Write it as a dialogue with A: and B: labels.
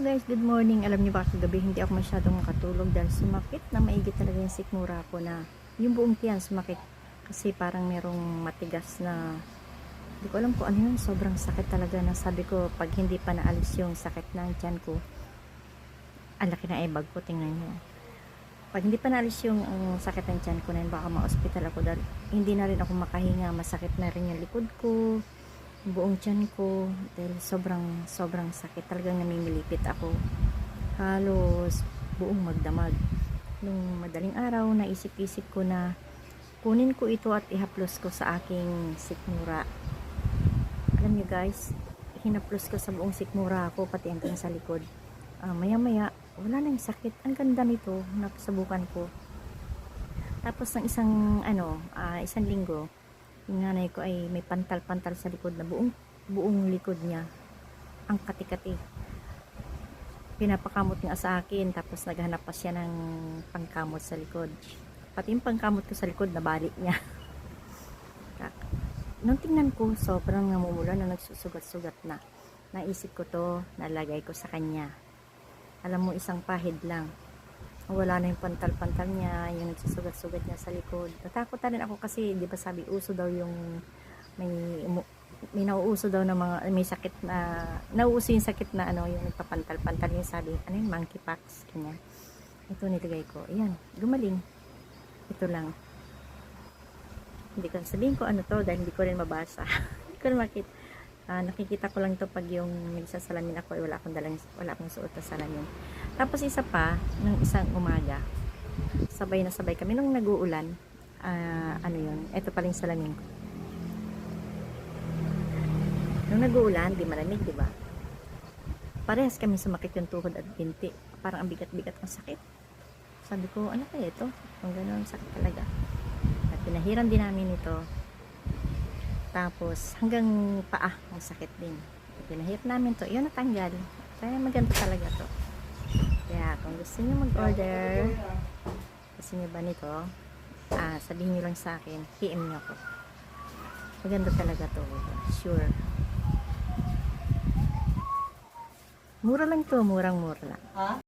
A: guys, good morning. Alam niyo ba kagabi hindi ako masyadong makatulog dahil sumakit na maigi talaga yung sikmura ko na yung buong tiyan sumakit kasi parang merong matigas na hindi ko alam kung ano yun, sobrang sakit talaga na sabi ko pag hindi pa naalis yung sakit ng tiyan ko, ang laki na ebag ko, tingnan nyo. Pag hindi pa naalis yung sakit ng tiyan ko na yun, baka ma-hospital ako dahil hindi na rin ako makahinga, masakit na rin yung likod ko, buong tiyan ko dahil sobrang sakit, talagang namimilipit ako, halos buong magdamag. Nung madaling araw naisip-isip ko na kunin ko ito at ihaplos ko sa aking sikmura. Alam nyo guys, hinaplos ko sa buong sikmura ko pati hanggang sa likod. Maya maya wala na yung sakit, ang ganda nito, nakasubukan ko. Tapos ng isang linggo yung nanay ko ay may pantal-pantal sa likod na buong likod niya ang kati-kati. Pinapakamot nga sa akin, tapos naghanap pa siya ng pangkamot sa likod. Pati yung pangkamot ko sa likod nabalik niya. Nung tingnan ko, sobrang namumula na, nagsusugat-sugat na. Naisip ko to, nalagay ko sa kanya. Alam mo, isang pahid lang, wala na yung pantal-pantal niya, yung nagsusugat-sugat niya sa likod. Natakot na rin ako kasi, di ba sabi, uso daw yung, may nauuso daw na mga, may sakit na, nauuso yung sakit na yung nagpapantal-pantal yung sabi, yung monkeypox, kanya. Ito nilagay ko, ayan, gumaling. Ito lang. Hindi ko sabihin ko ano to, dahil hindi ko rin mabasa. Hindi ko rin makita. Nakikita ko lang to pag yung nagsasalamin ako, wala akong suot na salamin. Tapos isa pa, ng isang umaga, sabay na sabay kami nung nag-uulan. Ito pala yung salamin ko. Nung nag-uulan, di malamig, di ba? Parehas kami sumakit yung tuhod at binti. Parang ang bigat-bigat ng sakit. Sabi ko, ano kaya ito? Kung gano'n, sakit talaga. At pinahiran din namin ito. Tapos hanggang paa ang sakit din. Pinahirap namin to, yun natanggal. Kaya maganda talaga to. Kaya kung gusto niyo mag-order, gusto niyo ba nito, sabihin niyo lang sa akin, PM niyo ako. Maganda talaga to, sure. Mura lang to, murang-mura lang.